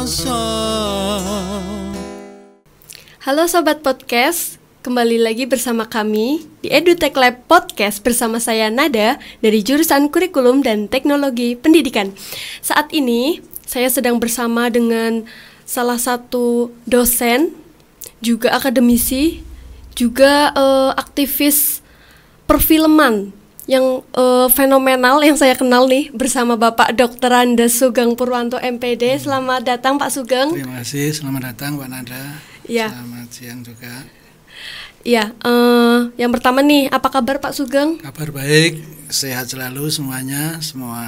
rasa. Halo Sobat Podcast, kembali lagi bersama kami di EduTech Lab Podcast bersama saya Nada dari jurusan Kurikulum dan Teknologi Pendidikan. Saat ini saya sedang bersama dengan salah satu dosen, juga akademisi, juga aktivis perfilman yang fenomenal yang saya kenal nih, bersama Bapak Dr. Andes Sugeng Purwanto MPD. Selamat datang Pak Sugeng. Terima kasih, selamat datang Pak Nada. Ya. Selamat siang juga. Ya, yang pertama nih, apa kabar Pak Sugeng? Kabar baik, sehat selalu semuanya, semua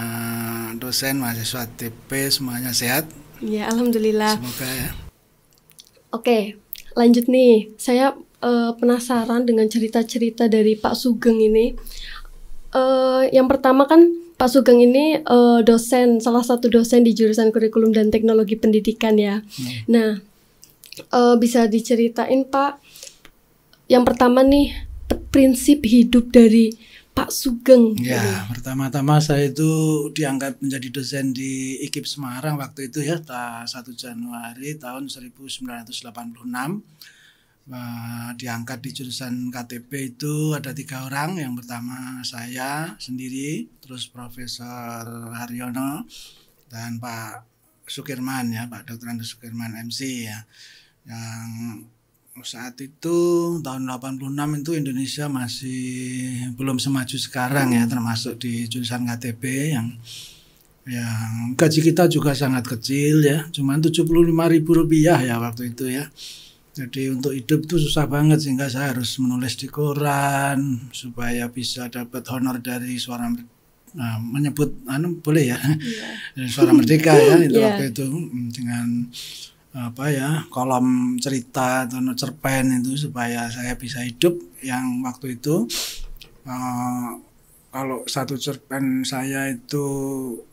dosen, mahasiswa TP semuanya sehat. Ya, alhamdulillah. Semoga ya. Oke, lanjut nih. Saya penasaran dengan cerita-cerita dari Pak Sugeng ini. Yang pertama kan Pak Sugeng ini dosen, salah satu dosen di jurusan Kurikulum dan Teknologi Pendidikan ya. Nah, bisa diceritain Pak, yang pertama nih, prinsip hidup dari Pak Sugeng. Ya, pertama-tama saya itu diangkat menjadi dosen di IKIP Semarang waktu itu ya, 1 Januari tahun 1986. Diangkat di jurusan KTP itu ada 3 orang. Yang pertama saya sendiri, terus Profesor Haryono dan Pak Sukirman ya, Pak Dr. Andes Sukirman MC ya. Yang saat itu tahun 86 itu Indonesia masih belum semaju sekarang ya, termasuk di jurusan KTP yang gaji kita juga sangat kecil ya, cuma Rp75.000 ya waktu itu ya. Jadi untuk hidup itu susah banget, sehingga saya harus menulis di koran supaya bisa dapat honor dari Suara menyebut boleh ya, dari Suara Merdeka ya itu waktu itu, dengan kolom cerita atau cerpen itu supaya saya bisa hidup. Yang waktu itu kalau satu cerpen saya itu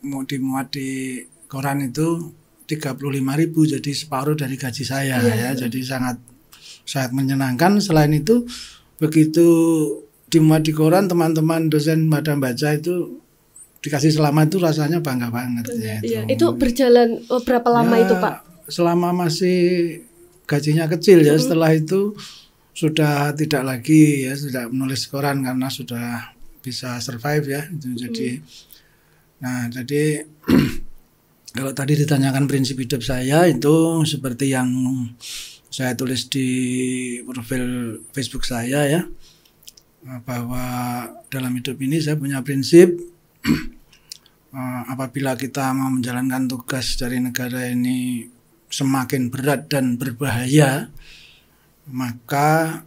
mau dimuat di koran itu 35.000, jadi separuh dari gaji saya ya. Jadi sangat menyenangkan. Selain itu begitu dimuat di koran, teman-teman dosen pada baca itu dikasih selamat, itu rasanya bangga banget ya. Itu berjalan berapa lama itu Pak? Selama masih gajinya kecil ya. Setelah itu sudah tidak lagi ya, tidak menulis koran karena sudah bisa survive ya itu. Jadi jadi kalau tadi ditanyakan prinsip hidup saya, itu seperti yang saya tulis di profil Facebook saya ya, bahwa dalam hidup ini saya punya prinsip apabila kita mau menjalankan tugas dari negara ini semakin berat dan berbahaya, maka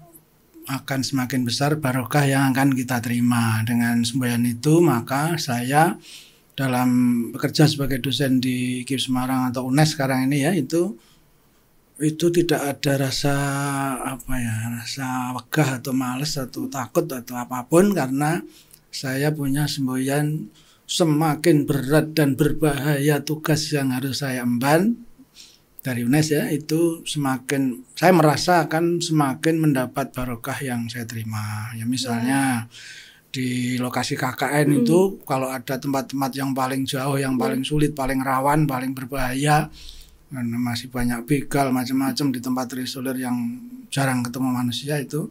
akan semakin besar barokah yang akan kita terima. Dengan semboyan itu, maka saya dalam bekerja sebagai dosen di IKIP Semarang atau UNES sekarang ini ya, itu tidak ada rasa rasa wegah atau malas atau takut atau apapun, karena saya punya semboyan semakin berat dan berbahaya tugas yang harus saya emban dari UNES ya, itu semakin saya merasa akan semakin mendapat barokah yang saya terima. Ya misalnya di lokasi KKN itu kalau ada tempat-tempat yang paling jauh, yang paling sulit, paling rawan, paling berbahaya, karena masih banyak begal macam-macam di tempat terisolir yang jarang ketemu manusia, itu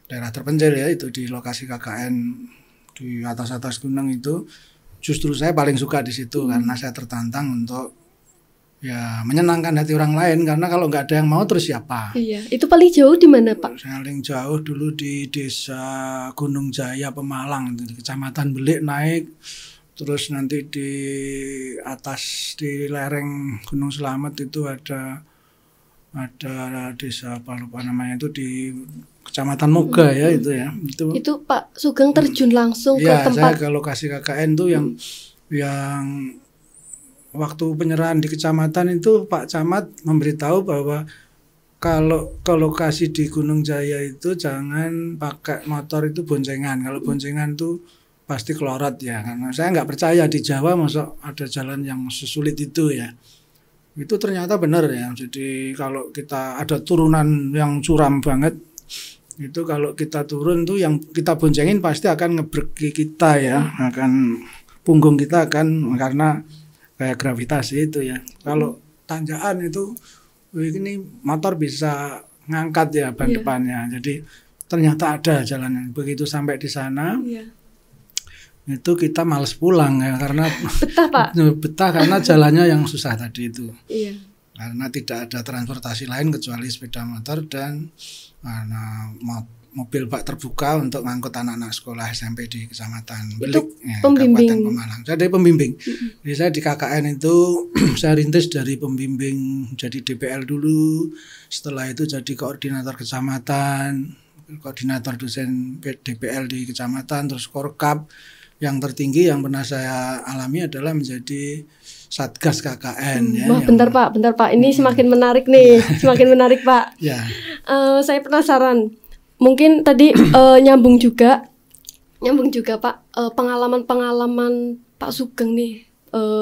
daerah terpencil ya, itu di lokasi KKN di atas gunung itu justru saya paling suka di situ, karena saya tertantang untuk ya menyenangkan hati orang lain, karena kalau nggak ada yang mau terus siapa? Iya, itu paling jauh di mana Pak? Paling jauh dulu di desa Gunung Jaya Pemalang, di kecamatan Belik naik, terus nanti di atas di lereng Gunung Selamet itu ada desa apa lupa namanya, itu di kecamatan Moga ya itu ya. Itu Pak Sugeng terjun langsung ke tempat. Saya ke lokasi KKN tuh yang waktu penyerahan di kecamatan itu Pak Camat memberitahu bahwa kalau ke lokasi di Gunung Jaya itu jangan pakai motor, itu boncengan. Kalau boncengan tuh pasti kelorot ya, karena saya nggak percaya di Jawa masa ada jalan yang sesulit itu ya. Itu ternyata benar ya. Jadi kalau kita ada turunan yang curam banget, itu kalau kita turun tuh yang kita boncengin pasti akan ngebreki kita ya, akan punggung kita akan, karena kayak gravitasi itu ya. Kalau tanjakan itu, ini motor bisa ngangkat ya ban depannya. Jadi ternyata ada jalannya. Begitu sampai di sana, itu kita males pulang ya karena betah Pak. Betah karena jalannya yang susah tadi itu. Iya. Karena tidak ada transportasi lain kecuali sepeda motor dan mobil bak terbuka untuk ngangkut anak-anak sekolah SMP di kecamatan Belik, Kabupaten Pemalang. Jadi pembimbing. Jadi saya di KKN itu saya rintis dari pembimbing jadi DPL dulu, setelah itu jadi koordinator kecamatan, koordinator dosen DPL di kecamatan, terus Korkap. Yang tertinggi yang pernah saya alami adalah menjadi Satgas KKN. Wah, bentar Pak. Ini semakin menarik nih, semakin menarik Pak. Ya. Saya penasaran. Mungkin tadi nyambung juga Pak, pengalaman Pak Sugeng nih,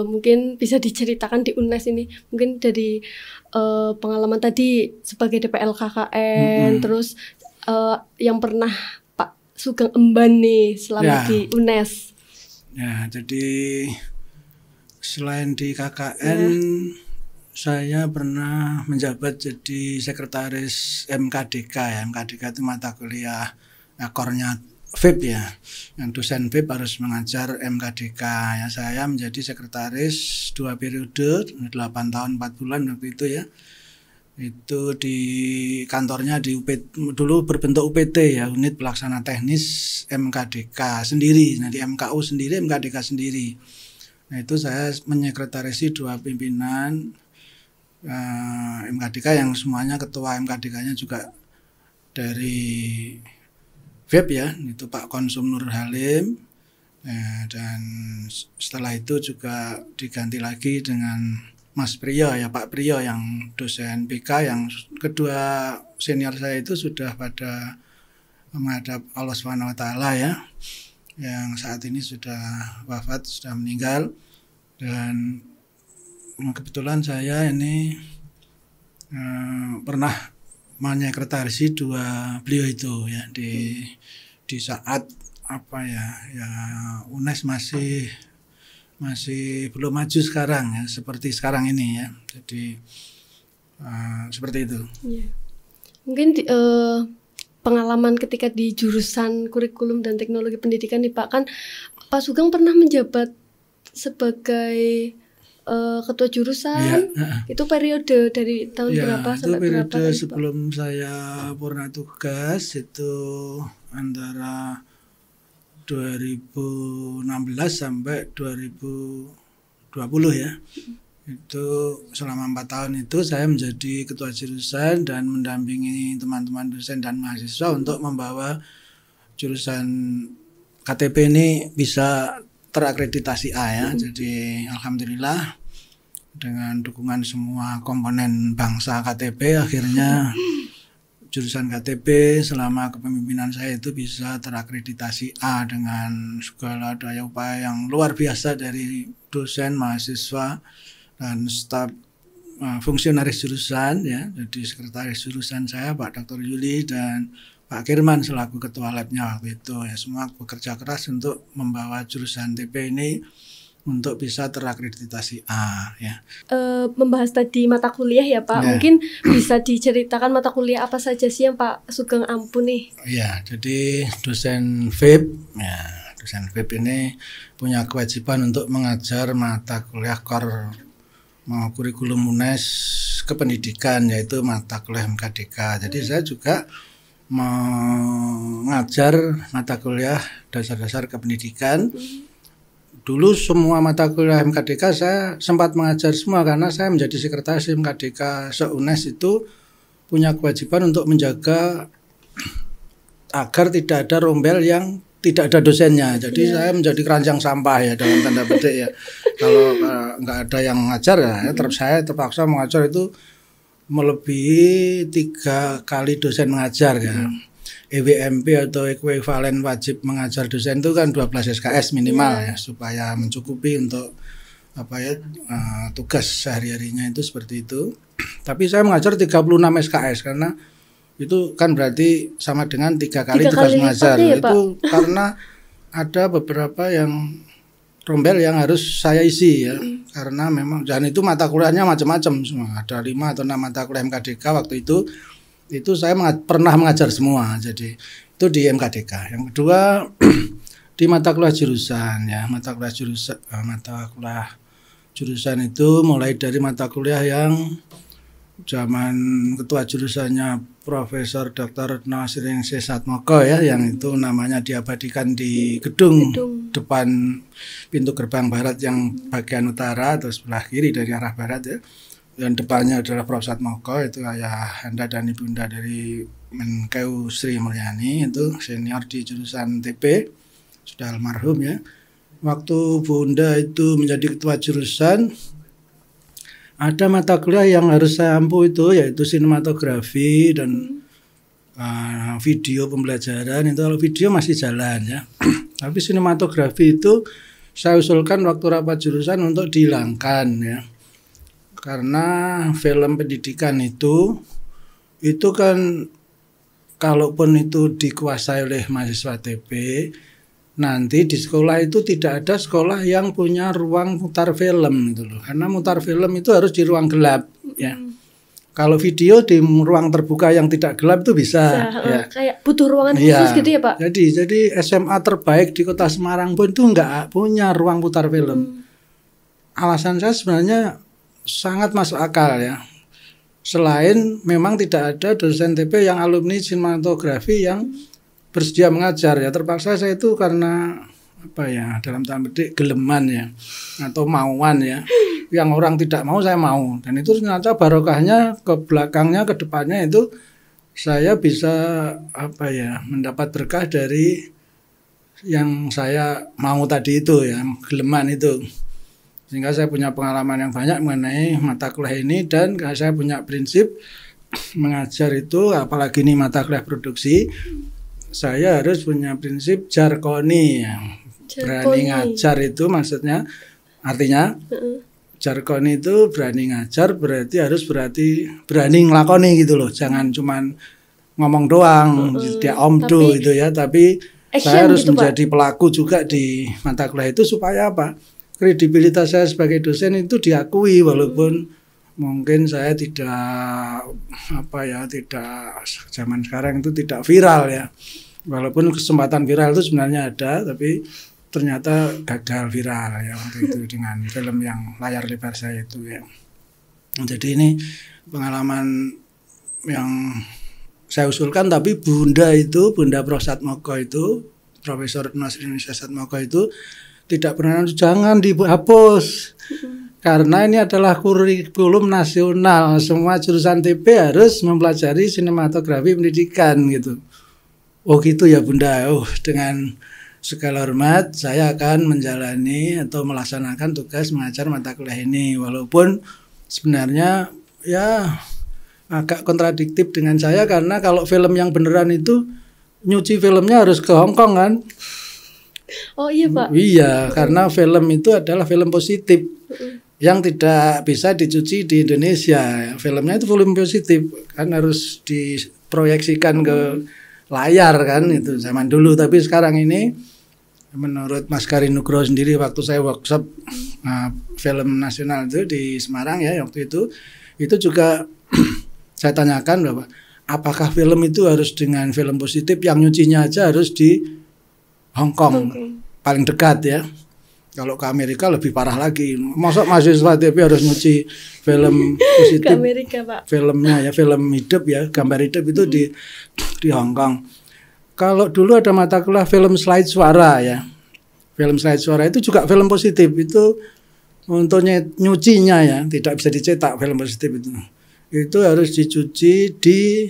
mungkin bisa diceritakan di UNES ini, mungkin dari pengalaman tadi sebagai DPL KKN, terus yang pernah Pak Sugeng emban nih selama di UNES. Ya, jadi selain di KKN, saya pernah menjabat jadi sekretaris MKDK ya. MKDK itu mata kuliah kornya FIP ya. Yang dosen FIP harus mengajar MKDK ya. Saya menjadi sekretaris 2 periode, 8 tahun 4 bulan waktu itu ya. Itu di kantornya di dulu berbentuk UPT ya, unit pelaksana teknis MKDK sendiri. Nah di MKU sendiri, MKDK sendiri. Nah itu saya menyekretarisasi 2 pimpinan MKDK yang semuanya ketua MKDK-nya juga dari FIP ya, itu Pak Konsum Nur Halim. Dan setelah itu juga diganti lagi dengan Mas Priyo ya, Pak Priyo yang dosen BK, yang kedua senior saya itu sudah pada menghadap Allah SWT ya, yang saat ini sudah wafat, sudah meninggal. Dan kebetulan saya ini pernah menyekretarisasi 2 beliau itu ya di saat UNES masih belum maju sekarang ya, seperti sekarang ini ya. Jadi seperti itu. Ya. Mungkin pengalaman ketika di jurusan kurikulum dan teknologi pendidikan nih Pak, kan Pak Sugeng pernah menjabat sebagai ketua jurusan. Itu periode dari tahun berapa sampai berapa? Itu periode sebelum saya purna tugas, itu antara 2016 sampai 2020 ya. Itu selama 4 tahun itu saya menjadi ketua jurusan dan mendampingi teman-teman dosen dan mahasiswa untuk membawa jurusan KTP ini bisa terakreditasi A ya. Jadi alhamdulillah dengan dukungan semua komponen bangsa KTP akhirnya jurusan KTP selama kepemimpinan saya itu bisa terakreditasi A dengan segala daya upaya yang luar biasa dari dosen, mahasiswa, dan staf fungsionaris jurusan ya. Jadi sekretaris jurusan saya Pak Dr. Yuli dan Pak Kirman selaku ketua labnya waktu itu ya, semua bekerja keras untuk membawa jurusan TP ini untuk bisa terakreditasi A ya. Membahas tadi mata kuliah ya Pak, mungkin bisa diceritakan mata kuliah apa saja sih yang Pak Sugeng ampu nih? Ya, jadi dosen FIP ya, dosen FIP ini punya kewajiban untuk mengajar mata kuliah kurikulum UNES kependidikan, yaitu mata kuliah MKDK. Jadi saya juga mengajar mata kuliah dasar-dasar kependidikan. Dulu semua mata kuliah MKDK saya sempat mengajar semua karena saya menjadi sekretaris MKDK se-UNES itu punya kewajiban untuk menjaga agar tidak ada rombel yang tidak ada dosennya. Jadi saya menjadi keranjang sampah ya dalam tanda petik ya. Kalau nggak ada yang mengajar ya, saya terpaksa mengajar itu melebihi 3 kali dosen mengajar ya. EWMP atau ekuivalen wajib mengajar dosen itu kan 12 SKS minimal ya, supaya mencukupi untuk tugas sehari-harinya itu seperti itu. Tapi saya mengajar 36 SKS karena itu kan berarti sama dengan 3 kali tugas mengajar. Ya, itu karena ada beberapa yang rombel yang harus saya isi ya. Karena memang dan itu mata kuliahnya macam-macam semua. Ada 5 atau 6 mata kuliah MKDK waktu itu saya pernah mengajar semua. Jadi itu di MKDK. Yang kedua di mata kuliah jurusan ya, mata kuliah jurusan itu mulai dari mata kuliah yang zaman ketua jurusannya Profesor Dr. Nasriningsih Satmoko ya, yang itu namanya diabadikan di gedung depan pintu gerbang barat yang bagian utara atau sebelah kiri dari arah barat ya. Dan depannya adalah Prof. Satmoko, itu ayah anda dan ibunda dari Menkeu Sri Mulyani, itu senior di jurusan TP, sudah almarhum ya. Waktu bunda itu menjadi ketua jurusan, ada mata kuliah yang harus saya ampu itu yaitu sinematografi dan video pembelajaran. Itu kalau video masih jalan ya. Tapi sinematografi itu saya usulkan waktu rapat jurusan untuk dihilangkan ya. Karena film pendidikan itu kan kalaupun itu dikuasai oleh mahasiswa TP, nanti di sekolah itu tidak ada sekolah yang punya ruang mutar film gitu loh. Karena mutar film itu harus di ruang gelap ya. Kalau video di ruang terbuka yang tidak gelap itu bisa ya. Kayak butuh ruangan khusus gitu ya Pak. Jadi SMA terbaik di Kota Semarang pun itu enggak punya ruang putar film. Alasan saya sebenarnya sangat masuk akal ya. Selain memang tidak ada dosen TP yang alumni sinematografi yang bersedia mengajar ya, terpaksa saya itu karena apa ya, dalam tanda petik geleman ya atau mauan ya, yang orang tidak mau saya mau, dan itu ternyata barokahnya ke belakangnya ke depannya itu saya bisa apa ya, mendapat berkah dari yang saya mau tadi itu ya, geleman itu, sehingga saya punya pengalaman yang banyak mengenai mata kuliah ini. Dan saya punya prinsip mengajar itu, apalagi ini mata kuliah produksi, saya harus punya prinsip jarkoni ya. Berani ngajar itu maksudnya artinya jarkoni itu berani ngajar berarti berani ngelakoni gitu loh. Jangan cuman ngomong doang, dia omdo itu ya, tapi saya harus gitu, menjadi Pak, pelaku juga di mata kuliah itu supaya apa? Kredibilitas saya sebagai dosen itu diakui, walaupun mungkin saya tidak zaman sekarang itu tidak viral ya. Walaupun kesempatan viral itu sebenarnya ada, tapi ternyata gagal viral ya waktu itu dengan film yang layar lebar saya itu ya. Jadi ini pengalaman yang saya usulkan, tapi Bunda Prof. Satmoko itu, Profesor Nasriningsih Satmoko itu tidak pernah, jangan dihapus. Karena ini adalah kurikulum nasional, semua jurusan TP harus mempelajari sinematografi pendidikan gitu. Oh gitu ya Bunda. Oh, dengan segala hormat saya akan menjalani atau melaksanakan tugas mengajar mata kuliah ini, walaupun sebenarnya ya agak kontradiktif dengan saya, karena kalau film yang beneran itu nyuci filmnya harus ke Hong Kong kan. Oh iya Pak. Iya, karena film itu adalah film positif yang tidak bisa dicuci di Indonesia. Filmnya itu film positif kan, harus diproyeksikan ke layar kan, itu zaman dulu. Tapi sekarang ini menurut Mas Karin Nugroho sendiri, waktu saya workshop film nasional itu di Semarang ya waktu itu juga saya tanyakan bahwa apakah film itu harus dengan film positif, yang nyucinya aja harus di Hong Kong paling dekat ya. Kalau ke Amerika lebih parah lagi. Masa mahasiswa TP harus nyuci film positif ke Amerika, Pak. Filmnya ya, film hidup ya, gambar hidup itu di Hong Kong. Kalau dulu ada mata kuliah film slide suara ya. Film slide suara itu juga film positif. Itu untuk nyucinya ya, tidak bisa dicetak film positif itu. Itu harus dicuci di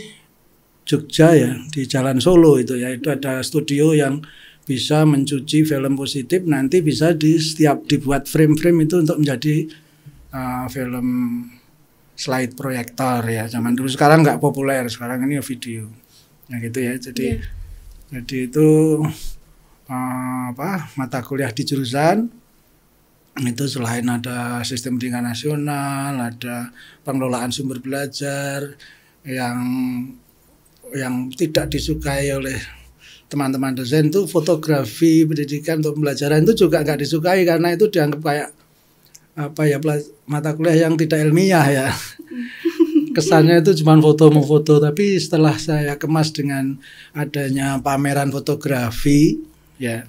Jogja ya, di Jalan Solo itu ya. Itu ada studio yang bisa mencuci film positif, nanti bisa setiap dibuat frame-frame itu untuk menjadi film slide proyektor ya. Zaman dulu, sekarang nggak populer, sekarang ini video. Nah gitu ya. Jadi itu mata kuliah di jurusan itu selain ada sistem pendidikan nasional, ada pengelolaan sumber belajar yang tidak disukai oleh teman-teman dosen itu fotografi pendidikan untuk pembelajaran itu juga nggak disukai karena itu dianggap kayak apa ya, mata kuliah yang tidak ilmiah ya. Kesannya itu cuma foto, tapi setelah saya kemas dengan adanya pameran fotografi ya,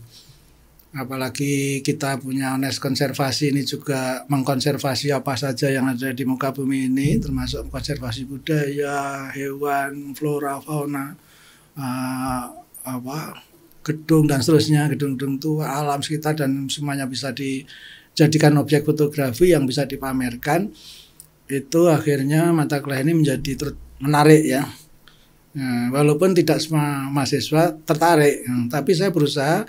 apalagi kita punya UNES konservasi ini juga mengkonservasi apa saja yang ada di muka bumi ini, termasuk konservasi budaya, hewan, flora, fauna, gedung dan seterusnya, gedung-gedung tua, alam sekitar dan semuanya bisa dijadikan objek fotografi yang bisa dipamerkan. Itu akhirnya mata kuliah ini menjadi menarik ya. Nah, walaupun tidak semua mahasiswa tertarik, tapi saya berusaha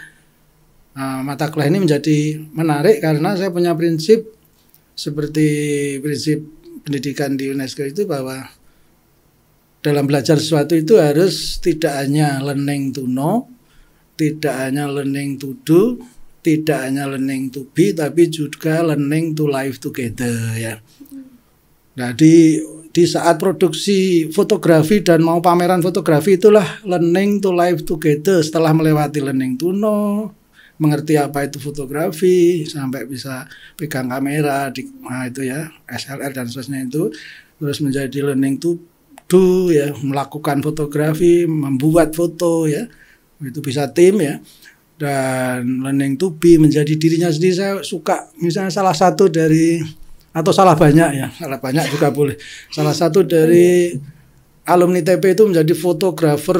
mata kuliah ini menjadi menarik karena saya punya prinsip seperti prinsip pendidikan di UNESCO itu bahwa dalam belajar sesuatu itu harus tidak hanya learning to know, tidak hanya learning to do, tidak hanya learning to be, tapi juga learning to live together ya. Nah di saat produksi fotografi dan mau pameran fotografi itulah learning to live together setelah melewati learning to know, mengerti apa itu fotografi sampai bisa pegang kamera itu ya SLR dan seterusnya itu, terus menjadi learning to do ya, melakukan fotografi, membuat foto ya, itu bisa tim ya, dan learning to be menjadi dirinya sendiri. Saya suka misalnya salah satu dari atau salah banyak juga boleh. Salah satu dari alumni TP itu menjadi fotografer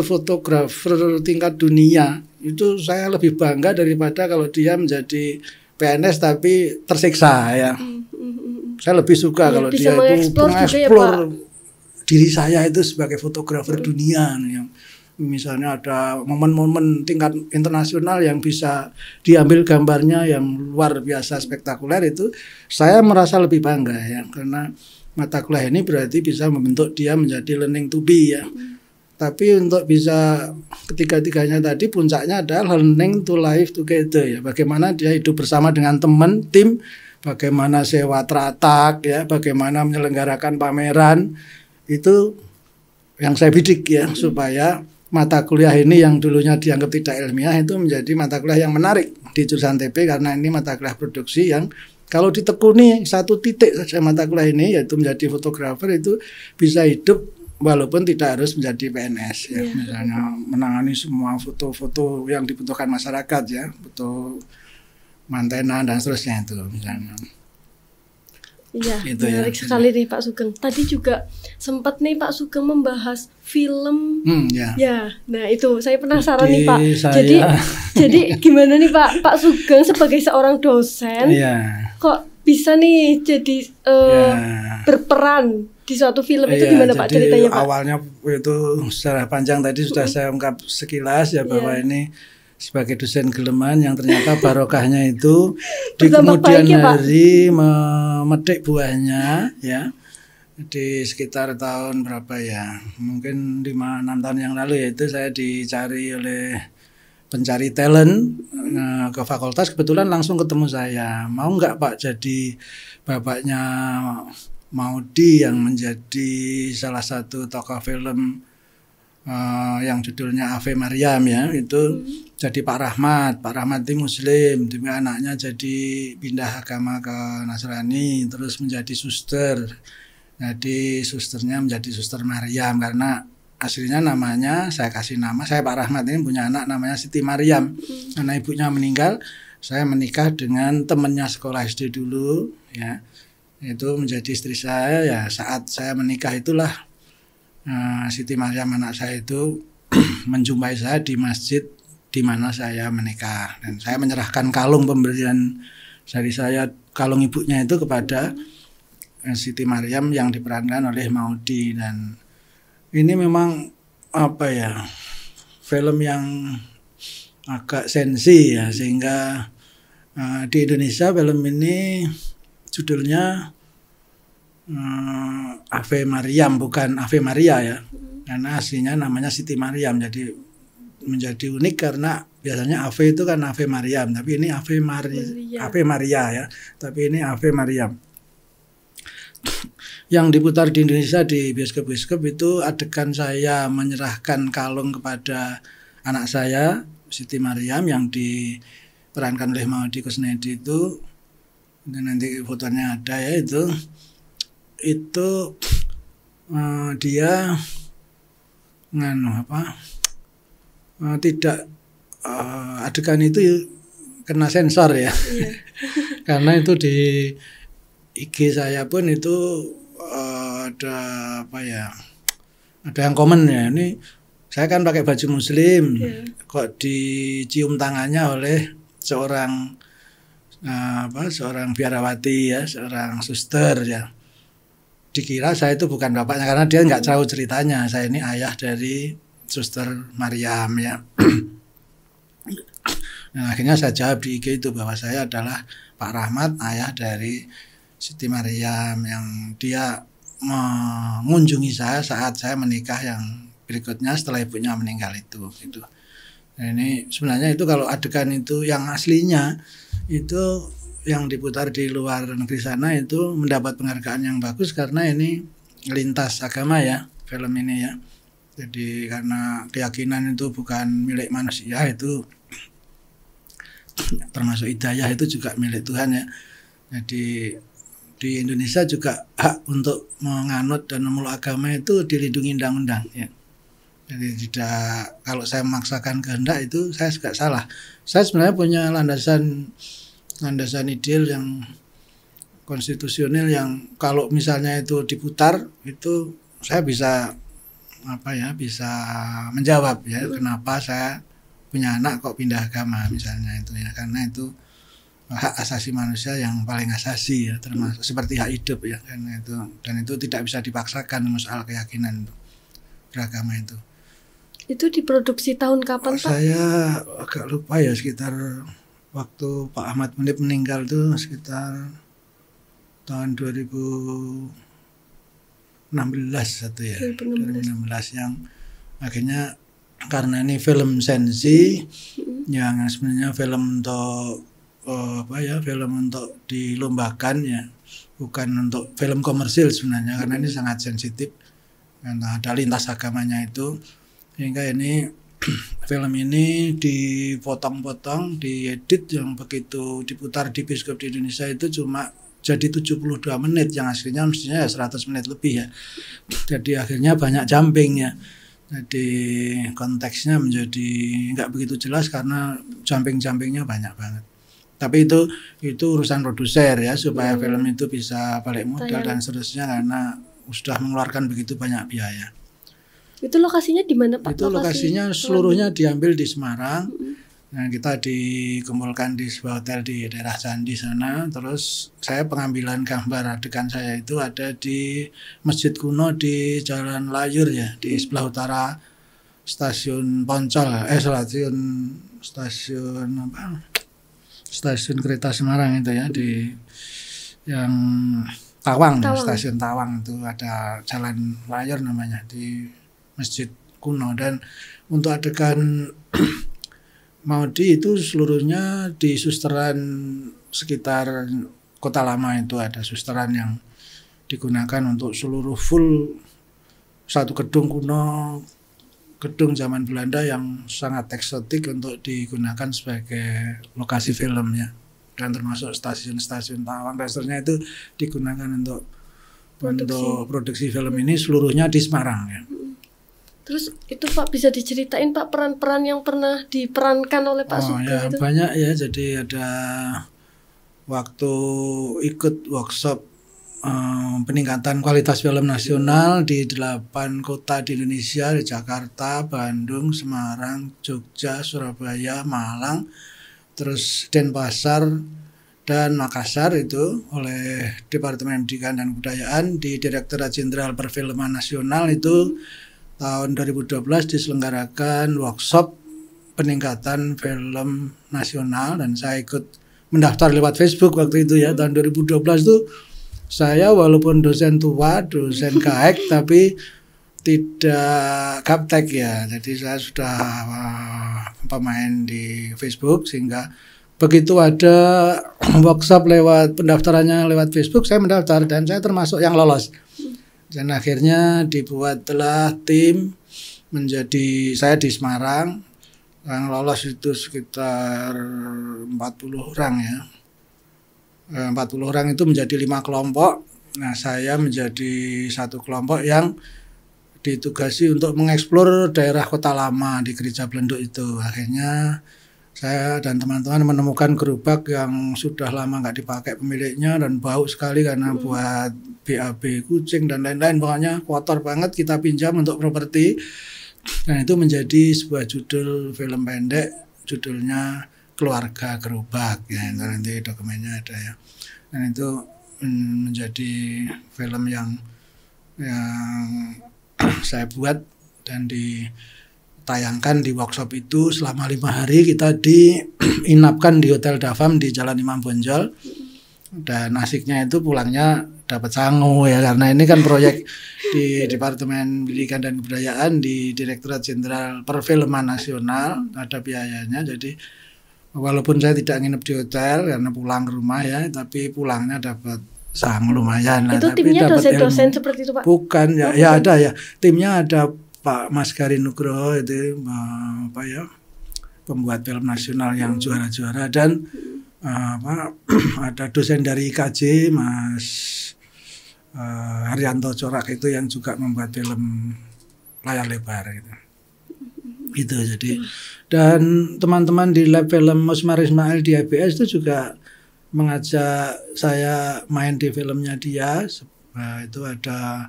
tingkat dunia. Itu saya lebih bangga daripada kalau dia menjadi PNS tapi tersiksa ya. Saya lebih suka kalau dia itu mengeksplor diri saya itu sebagai fotografer dunia yang misalnya ada momen-momen tingkat internasional yang bisa diambil gambarnya yang luar biasa spektakuler, itu saya merasa lebih bangga ya, karena mata kuliah ini berarti bisa membentuk dia menjadi learning to be ya. Tapi untuk bisa ketiga-tiganya tadi puncaknya adalah learning to live together ya, bagaimana dia hidup bersama dengan teman, tim, bagaimana sewa teratak ya, bagaimana menyelenggarakan pameran, itu yang saya bidik ya, supaya mata kuliah ini yang dulunya dianggap tidak ilmiah itu menjadi mata kuliah yang menarik di jurusan TP, karena ini mata kuliah produksi yang kalau ditekuni satu titik saja mata kuliah ini, yaitu menjadi fotografer, itu bisa hidup walaupun tidak harus menjadi PNS ya. Misalnya menangani semua foto-foto yang dibutuhkan masyarakat ya, foto mantena dan seterusnya itu misalnya. Iya, menarik sekali nih Pak Sugeng. Tadi juga sempat nih Pak Sugeng membahas film. Ya, nah itu saya penasaran nih Pak. Jadi gimana nih Pak Sugeng sebagai seorang dosen, kok bisa nih jadi berperan di suatu film itu gimana Pak ceritanya Pak? Awalnya itu secara panjang tadi sudah saya ungkap sekilas ya, bahwa ini sebagai dosen geleman yang ternyata barokahnya itu di kemudian hari memetik buahnya ya, di sekitar tahun berapa ya, mungkin 5-6 tahun yang lalu, yaitu saya dicari oleh pencari talent ke fakultas, kebetulan langsung ketemu saya, mau nggak Pak jadi bapaknya Maudi yang menjadi salah satu tokoh film yang judulnya Ave Maryam ya, itu jadi Pak Rahmat itu Muslim, tapi anaknya jadi pindah agama ke Nasrani, terus menjadi suster, jadi susternya menjadi Suster Maryam, karena aslinya namanya saya kasih nama, saya Pak Rahmat ini punya anak namanya Siti Maryam, karena ibunya meninggal, saya menikah dengan temannya sekolah SD dulu ya, itu menjadi istri saya ya. Saat saya menikah itulah Siti Maryam anak saya itu menjumpai saya di masjid di mana saya menikah, dan saya menyerahkan kalung pemberian dari saya, kalung ibunya itu kepada Siti Maryam yang diperankan oleh Maudi. Dan ini memang apa ya, film yang agak sensi ya, sehingga di Indonesia film ini judulnya Ave Maryam, bukan Ave Maria ya, karena aslinya namanya Siti Maryam, jadi menjadi unik karena biasanya Ave itu kan Ave Maryam, tapi ini Ave Maria ya, tapi ini Ave Maryam. Yang diputar di Indonesia di bioskop-bioskop itu adegan saya menyerahkan kalung kepada anak saya Siti Maryam yang diperankan oleh Maudy Kusnedi itu, dan nanti fotonya ada ya, itu dia tidak adegan itu kena sensor ya. Karena itu di IG saya pun itu ada ada yang komen ya, ini saya kan pakai baju muslim, kok dicium tangannya oleh seorang biarawati ya, seorang suster ya. Dikira saya itu bukan bapaknya karena dia nggak tahu ceritanya, saya ini ayah dari Suster Maryam ya. Nah, akhirnya saya jawab di IG itu bahwa saya adalah Pak Rahmat, ayah dari Siti Maryam, yang dia mengunjungi saya saat saya menikah yang berikutnya setelah ibunya meninggal itu gitu. Nah, ini sebenarnya itu kalau adegan itu yang aslinya itu yang diputar di luar negeri sana itu mendapat penghargaan yang bagus karena ini lintas agama ya film ini ya. Jadi karena keyakinan itu bukan milik manusia, itu termasuk hidayah itu juga milik Tuhan ya. Jadi di Indonesia juga hak untuk menganut dan memeluk agama itu dilindungi undang-undang ya. Jadi tidak, kalau saya memaksakan kehendak itu saya juga salah. Saya sebenarnya punya landasan ideal yang konstitusional yang kalau misalnya itu diputar itu saya bisa bisa menjawab ya kenapa saya punya anak kok pindah agama misalnya itu ya, karena itu hak asasi manusia yang paling asasi ya, termasuk seperti hak hidup ya, karena itu, dan itu tidak bisa dipaksakan soal keyakinan beragama itu. Itu diproduksi tahun kapan, Pak? Saya agak lupa ya, sekitar waktu Pak Ahmad Munib meninggal itu sekitar tahun 2016 satu ya, 2016 yang akhirnya karena ini film sensi yang sebenarnya film untuk film untuk dilombakan ya, bukan untuk film komersil sebenarnya, karena ini sangat sensitif karena ada lintas agamanya itu, sehingga ini film ini dipotong-potong, diedit yang begitu diputar di bioskop di Indonesia itu cuma jadi 72 menit, yang aslinya mestinya ya 100 menit lebih ya. Jadi akhirnya banyak jumping ya. Jadi konteksnya menjadi nggak begitu jelas karena jumping-jumpingnya banyak banget. Tapi itu urusan produser ya, supaya film itu bisa balik modal dan seterusnya, karena sudah mengeluarkan begitu banyak biaya. Itu lokasinya di mana, Pak? Itu lokasinya seluruhnya diambil di Semarang. Nah, kita dikumpulkan di sebuah hotel di daerah Candi sana. Terus saya pengambilan gambar adegan saya itu ada di Masjid Kuno di Jalan Layur ya, di sebelah utara stasiun Poncol, stasiun kereta Semarang itu ya, di yang Tawang. Ya, stasiun Tawang itu ada Jalan Layur namanya, di Masjid Kuno. Dan untuk adegan Maudy itu seluruhnya di susteran sekitar Kota Lama, itu ada susteran yang digunakan untuk seluruh full satu gedung kuno, gedung zaman Belanda yang sangat eksotik untuk digunakan sebagai lokasi filmnya, dan termasuk stasiun-stasiun Tawang resternya itu digunakan untuk produksi film ini seluruhnya di Semarang ya. Terus itu Pak bisa diceritain Pak peran-peran yang pernah diperankan oleh Pak Sugeng ya, itu? Banyak ya, jadi ada waktu ikut workshop peningkatan kualitas film nasional di 8 kota di Indonesia, di Jakarta, Bandung, Semarang, Jogja, Surabaya, Malang, terus Denpasar dan Makassar, itu oleh Departemen Pendidikan dan Kebudayaan di Direktorat Jenderal Perfilman Nasional. Itu tahun 2012 diselenggarakan workshop peningkatan film nasional, dan saya ikut mendaftar lewat Facebook waktu itu ya. Tahun 2012 itu saya walaupun dosen tua, dosen GAEK, tapi tidak gaptek ya. Jadi saya sudah pemain di Facebook, sehingga begitu ada workshop lewat pendaftarannya lewat Facebook, saya mendaftar dan saya termasuk yang lolos. Dan akhirnya dibuatlah tim, menjadi saya di Semarang, Yang lolos itu sekitar 40 orang ya. 40 orang itu menjadi 5 kelompok. Nah, saya menjadi satu kelompok yang ditugasi untuk mengeksplor daerah Kota Lama di Gereja Belenduk itu. Akhirnya saya dan teman-teman menemukan gerobak yang sudah lama nggak dipakai pemiliknya dan bau sekali karena buat BAB kucing dan lain-lain. Pokoknya kotor banget, kita pinjam untuk properti. Dan itu menjadi sebuah judul film pendek, judulnya Keluarga Gerobak. Ya, nanti dokumennya ada ya. Dan itu menjadi film yang saya buat dan ditayangkan di workshop itu selama 5 hari. Kita diinapkan di Hotel Davam di Jalan Imam Bonjol, dan asiknya itu pulangnya dapat sangu ya, karena ini kan proyek di Departemen Pendidikan dan Kebudayaan di Direktorat Jenderal Perfilman Nasional, ada biayanya. Jadi walaupun saya tidak nginep di hotel karena pulang ke rumah ya, tapi pulangnya dapat sang lumayan lah. Itu tapi timnya dapat dosen-dosen ilmu. seperti itu, Pak? Bukan ya, ya ada ya. Timnya ada Pak Mas Garin Nugroho, itu pembuat film nasional yang juara-juara, dan ada dosen dari IKJ Mas Haryanto Corak itu yang juga membuat film layar lebar gitu. Itu jadi, dan teman-teman di lab film Usmar Ismail di IBS itu juga mengajak saya main di filmnya dia. Itu ada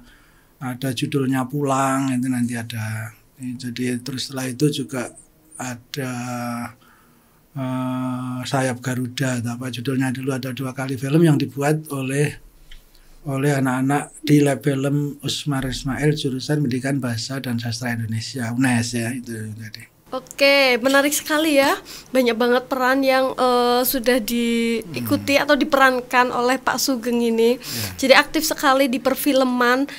judulnya Pulang, itu nanti ada. Jadi terus setelah itu juga ada Sayap Garuda, apa judulnya dulu, ada 2 kali film yang dibuat oleh anak-anak di lab film Usmar Ismail jurusan Pendidikan Bahasa dan Sastra Indonesia UNES ya itu tadi. Oke, menarik sekali ya. Banyak banget peran yang sudah diikuti atau diperankan oleh Pak Sugeng ini. Jadi aktif sekali di perfilman.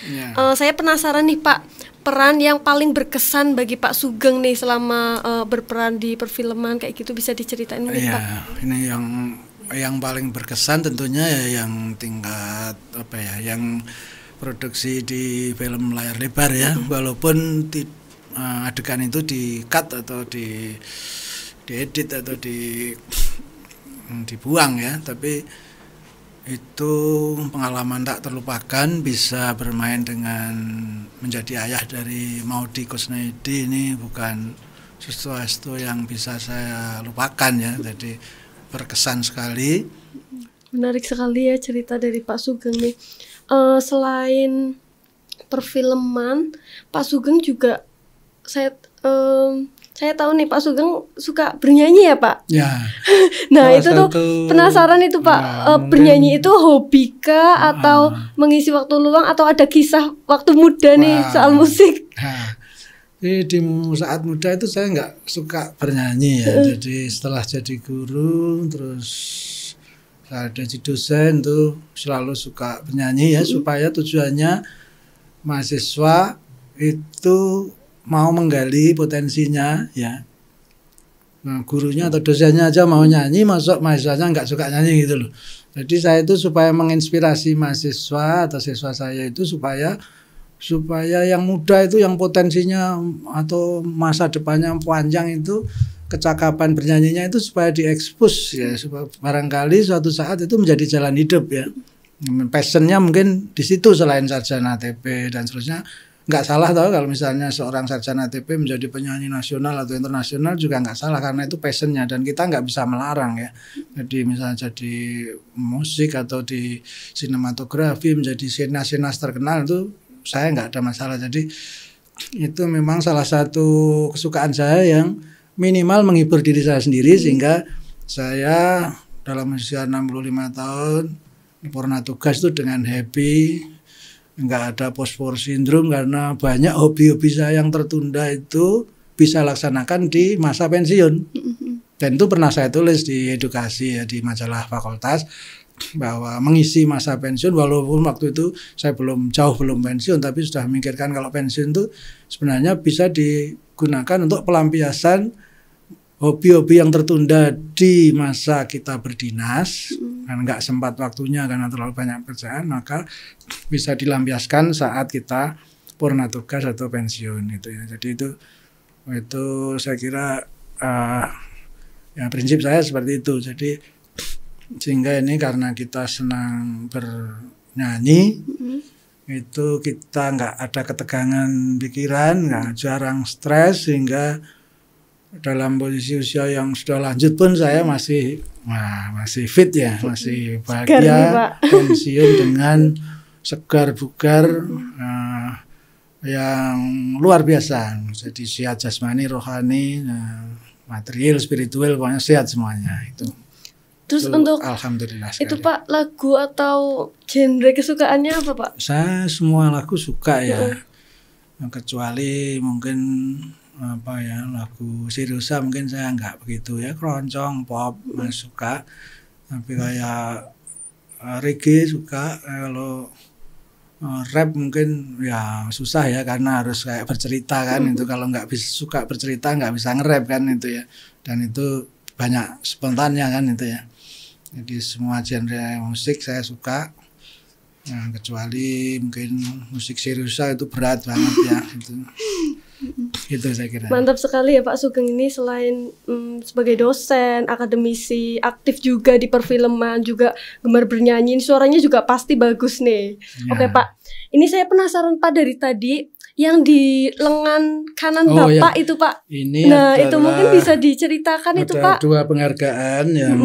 Saya penasaran nih Pak, peran yang paling berkesan bagi Pak Sugeng nih selama berperan di perfilman kayak gitu, bisa diceritain mungkin Pak? Ini yang paling berkesan tentunya ya yang tingkat yang produksi di film layar lebar ya, walaupun adegan itu di cut atau diedit atau dibuang ya, tapi itu pengalaman tak terlupakan. Bisa bermain dengan menjadi ayah dari Maudy Kusnaidi ini bukan sesuatu yang bisa saya lupakan ya, jadi berkesan sekali. Menarik sekali ya cerita dari Pak Sugeng nih. Selain perfilman, Pak Sugeng juga saya tahu nih Pak Sugeng suka bernyanyi ya Pak? Ya. Nah itu tuh penasaran itu Pak, bernyanyi itu hobi kah atau mengisi waktu luang, atau ada kisah waktu muda nih soal musik? Di saat muda itu saya nggak suka bernyanyi ya. Jadi setelah jadi guru terus saya jadi dosen tuh selalu suka bernyanyi ya, supaya tujuannya mahasiswa itu mau menggali potensinya ya. Nah, gurunya atau dosennya aja mau nyanyi, masuk mahasiswanya nggak suka nyanyi gitu loh. Jadi saya itu supaya menginspirasi mahasiswa atau siswa saya itu supaya yang muda itu yang potensinya atau masa depannya panjang itu, kecakapan bernyanyinya itu supaya diekspos ya, supaya barangkali suatu saat itu menjadi jalan hidup ya. Passionnya mungkin di situ selain sarjana ATP dan seterusnya. Nggak salah tau kalau misalnya seorang sarjana ATP menjadi penyanyi nasional atau internasional, juga nggak salah karena itu passionnya dan kita nggak bisa melarang ya. Jadi misalnya jadi musik atau di sinematografi menjadi sinas terkenal, itu saya nggak ada masalah. Jadi itu memang salah satu kesukaan saya yang minimal menghibur diri saya sendiri, sehingga saya dalam usia 65 tahun purna tugas itu dengan happy, nggak ada post-war syndrome, karena banyak hobi-hobi saya yang tertunda itu bisa laksanakan di masa pensiun. Dan itu pernah saya tulis di edukasi ya, di majalah fakultas, bahwa mengisi masa pensiun, walaupun waktu itu saya belum pensiun, tapi sudah memikirkan kalau pensiun itu sebenarnya bisa digunakan untuk pelampiasan hobi-hobi yang tertunda di masa kita berdinas dan nggak sempat waktunya karena terlalu banyak kerjaan, maka bisa dilampiaskan saat kita purna tugas atau pensiun itu ya. Jadi itu saya kira ya prinsip saya seperti itu. Jadi sehingga ini karena kita senang bernyanyi, itu kita nggak ada ketegangan pikiran, nggak jarang stres, sehingga dalam posisi usia yang sudah lanjut pun saya masih fit ya, masih bahagia, pensiun dengan segar bugar, yang luar biasa. Jadi sehat jasmani, rohani, material, spiritual, pokoknya sehat semuanya itu. Terus itu, untuk alhamdulillah sekali. Itu Pak, lagu atau genre kesukaannya apa Pak? Saya semua lagu suka ya, kecuali mungkin lagu Sirusa mungkin saya nggak begitu ya, keroncong, pop suka, tapi kayak reggae suka, kalau rap mungkin ya susah ya karena harus kayak bercerita kan, itu kalau nggak bisa suka bercerita nggak bisa nge-rap kan itu ya, dan itu banyak spontannya kan itu ya. Jadi semua genre musik saya suka, kecuali mungkin musik Sirusa itu berat banget ya itu saya kira. Mantap sekali ya Pak Sugeng ini, selain sebagai dosen, akademisi, aktif juga di perfilman, juga gemar bernyanyi, suaranya juga pasti bagus nih. Ya. Oke Pak, ini saya penasaran Pak, dari tadi yang di lengan kanan Bapak itu Pak. Ini itu mungkin bisa diceritakan itu Pak. Ada dua penghargaan yang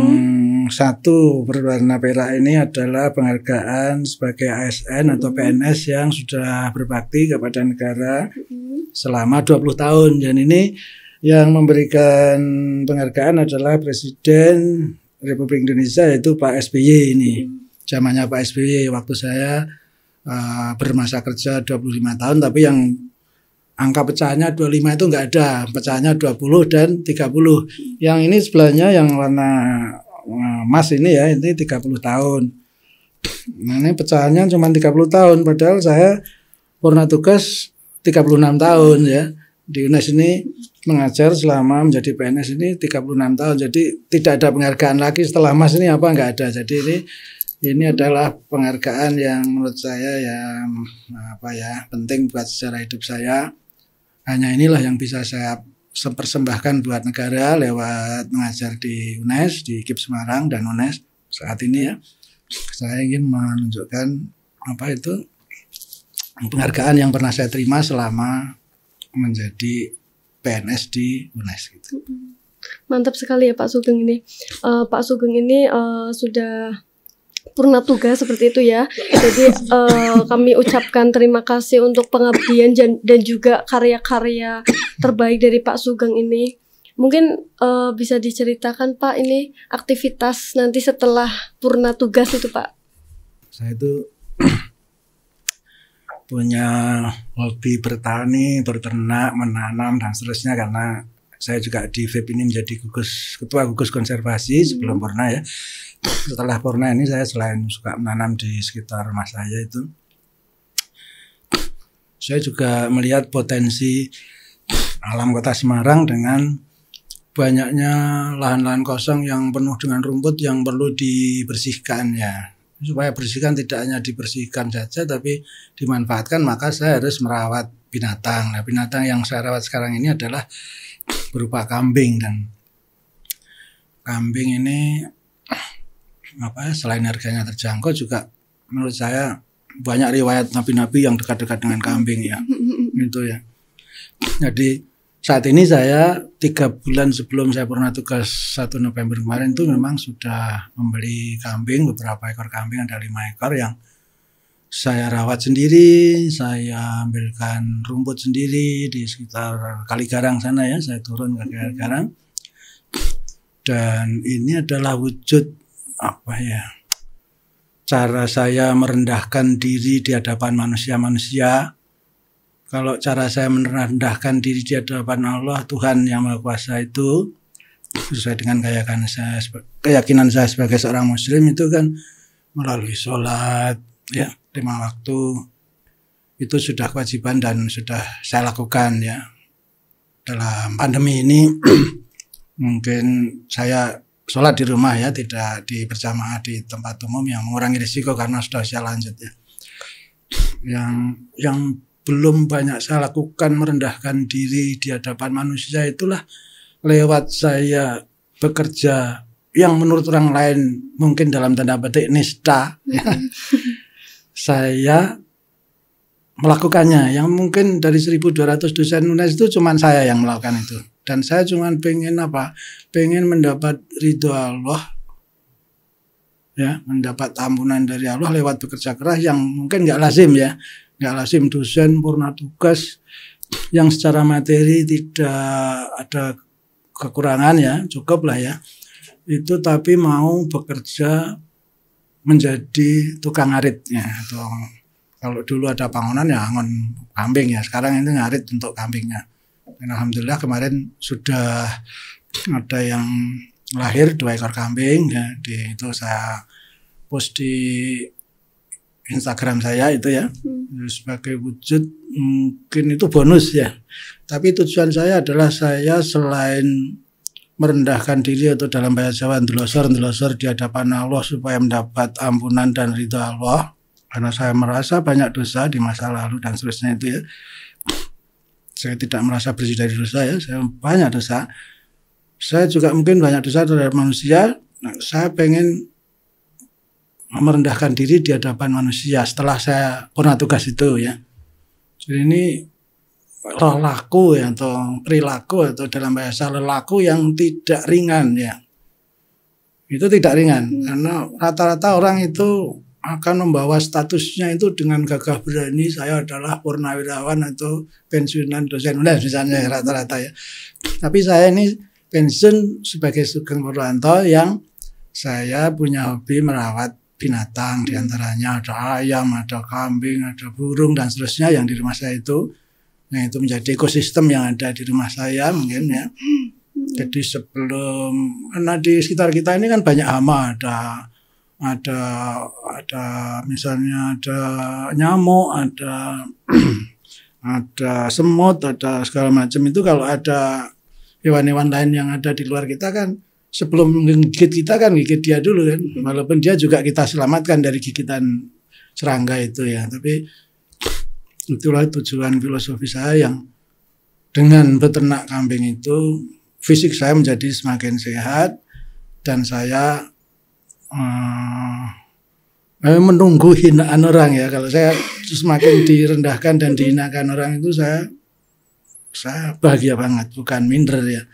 satu berwarna perak ini adalah penghargaan sebagai ASN atau PNS yang sudah berbakti kepada negara selama 20 tahun. Dan ini yang memberikan penghargaan adalah Presiden Republik Indonesia, yaitu Pak SBY ini. Zamannya Pak SBY waktu saya bermasa kerja 25 tahun, tapi yang angka pecahannya 25 itu enggak ada, pecahannya 20 dan 30. Yang ini sebelahnya yang warna emas ini ya, ini 30 tahun. Nah, ini pecahannya cuma 30 tahun, padahal saya purna tugas 36 tahun ya. Di UNES ini mengajar selama menjadi PNS ini 36 tahun. Jadi tidak ada penghargaan lagi setelah emas ini apa enggak ada. Jadi ini adalah penghargaan yang menurut saya yang penting buat sejarah hidup saya. Hanya inilah yang bisa saya persembahkan buat negara lewat mengajar di UNES, di KIP Semarang dan UNES saat ini ya. Saya ingin menunjukkan penghargaan yang pernah saya terima selama menjadi PNS di UNES gitu. Mantap sekali ya Pak Sugeng ini. Pak Sugeng ini sudah purna tugas seperti itu ya. Jadi kami ucapkan terima kasih untuk pengabdian dan juga karya-karya terbaik dari Pak Sugeng ini. Mungkin bisa diceritakan Pak, ini aktivitas nanti setelah purna tugas itu Pak. Saya itu punya hobi bertani, berternak, menanam dan seterusnya, karena saya juga di FIP ini menjadi ketua gugus konservasi sebelum purna ya. Setelah purna ini saya selain suka menanam di sekitar rumah saya itu, saya juga melihat potensi alam kota Semarang dengan banyaknya lahan-lahan kosong yang penuh dengan rumput yang perlu dibersihkan ya. Supaya bersihkan tidak hanya dibersihkan saja tapi dimanfaatkan, maka saya harus merawat binatang. Nah, binatang yang saya rawat sekarang ini adalah berupa kambing, dan kambing ini selain harganya terjangkau juga menurut saya banyak riwayat nabi-nabi yang dekat-dekat dengan kambing ya. Gitu ya. Jadi saat ini saya 3 bulan sebelum saya purna tugas 1 November kemarin itu memang sudah membeli kambing, beberapa ekor kambing, ada 5 ekor yang saya rawat sendiri. Saya ambilkan rumput sendiri di sekitar Kaligarang sana ya, saya turun ke Kaligarang. Dan ini adalah wujud cara saya merendahkan diri di hadapan manusia-manusia. Kalau cara saya merendahkan diri di hadapan Allah, Tuhan yang Maha Kuasa itu, sesuai dengan keyakinan saya sebagai seorang muslim itu kan melalui sholat ya 5 waktu, itu sudah kewajiban dan sudah saya lakukan ya. Dalam pandemi ini mungkin saya sholat di rumah ya, tidak di berjamaah di tempat umum yang mengurangi risiko karena sudah usia lanjut ya. Yang belum banyak saya lakukan merendahkan diri di hadapan manusia itulah lewat saya bekerja yang menurut orang lain mungkin dalam tanda petik nista, ya, saya melakukannya. Yang mungkin dari 1.200 dosen UNES itu cuma saya yang melakukan itu. Dan saya cuma pengen apa? Pengen mendapat ridho Allah, ya, mendapat ampunan dari Allah lewat bekerja keras yang mungkin nggak lazim, ya, nggak lazim dosen purna tugas yang secara materi tidak ada kekurangan, ya, cukup lah, ya. Itu tapi mau bekerja menjadi tukang ngarit, ya, atau kalau dulu ada bangunan ya angon kambing, ya, sekarang ini ngarit untuk kambingnya. Dan alhamdulillah kemarin sudah ada yang lahir 2 ekor kambing, ya, itu saya post di Instagram saya itu, ya, sebagai wujud mungkin itu bonus, ya. Tapi tujuan saya adalah saya selain merendahkan diri atau dalam bahasa Jawa ndelosor di hadapan Allah supaya mendapat ampunan dan ridha Allah, karena saya merasa banyak dosa di masa lalu dan seterusnya itu, ya. Saya tidak merasa bersih dari dosa, ya, saya banyak dosa. Saya juga mungkin banyak dosa terhadap manusia. Nah, saya pengen merendahkan diri di hadapan manusia setelah saya purna tugas itu, ya. Jadi ini lelaku, ya, atau perilaku atau dalam bahasa lelaku yang tidak ringan, ya. Itu tidak ringan karena rata-rata orang itu akan membawa statusnya itu dengan gagah berani, saya adalah purnawirawan atau pensiunan dosen UNES misalnya, rata-rata, ya. Tapi saya ini pensiun sebagai Sugeng Purwanto yang saya punya hobi merawat binatang, diantaranya ada ayam, ada kambing, ada burung dan seterusnya yang di rumah saya itu. Nah, itu menjadi ekosistem yang ada di rumah saya mungkin, ya. Jadi sebelum, karena di sekitar kita ini kan banyak hama, ada misalnya ada nyamuk, ada ada semut, ada segala macam itu. Kalau ada hewan-hewan lain yang ada di luar kita kan sebelum menggigit kita kan gigit dia dulu, kan, walaupun dia juga kita selamatkan dari gigitan serangga itu, ya. Tapi itulah tujuan filosofi saya yang dengan beternak kambing itu fisik saya menjadi semakin sehat dan saya menunggu hinaan orang, ya. Kalau saya semakin direndahkan dan dihinakan orang itu saya bahagia banget, bukan minder, ya,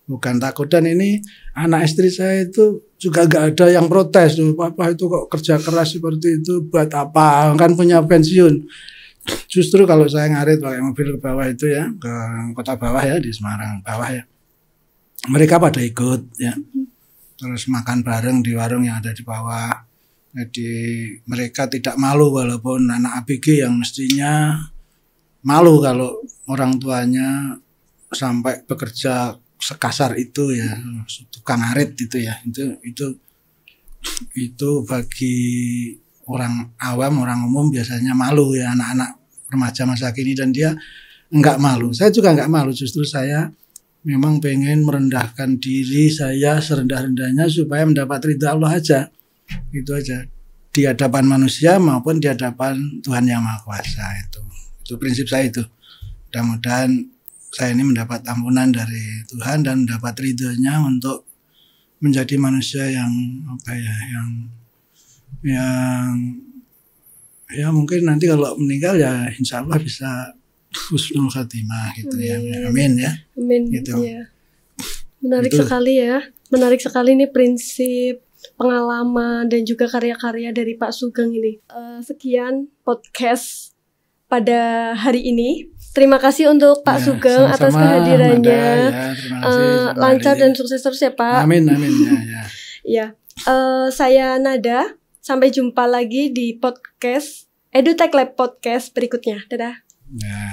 bukan takut. Dan ini anak istri saya itu juga gak ada yang protes, papa itu kok kerja keras seperti itu buat apa, kan punya pensiun. Justru kalau saya ngarit pakai mobil ke bawah itu, ya, ke kota bawah, ya, di Semarang bawah, ya, mereka pada ikut, ya, terus makan bareng di warung yang ada di bawah. Jadi mereka tidak malu walaupun anak ABG yang mestinya malu kalau orang tuanya sampai bekerja sekasar itu, ya, tukang ngarit itu, ya. Itu bagi orang awam, orang umum biasanya malu, ya, anak-anak remaja masa kini, dan dia enggak malu. Saya juga enggak malu, justru saya memang pengen merendahkan diri saya serendah-rendahnya supaya mendapat ridha Allah aja. Itu aja. Di hadapan manusia maupun di hadapan Tuhan Yang Maha Kuasa itu. Itu prinsip saya itu. Mudah-mudahan saya ini mendapat ampunan dari Tuhan dan mendapat ridhonya untuk menjadi manusia yang apa, ya, yang mungkin nanti kalau meninggal, ya, insya Allah bisa husnul khatimah gitu, ya. Amin, ya. Amin. Gitu. Ya. Menarik sekali, ya. Menarik sekali nih prinsip, pengalaman dan juga karya-karya dari Pak Sugeng ini. Sekian podcast pada hari ini. Terima kasih untuk Pak Sugeng atas kehadirannya. Terima kasih, lancar dan sukses terus, ya, Pak. Amin, amin, ya. Ya, saya Nada. Sampai jumpa lagi di podcast EduTech Lab podcast berikutnya. Dadah. Ya.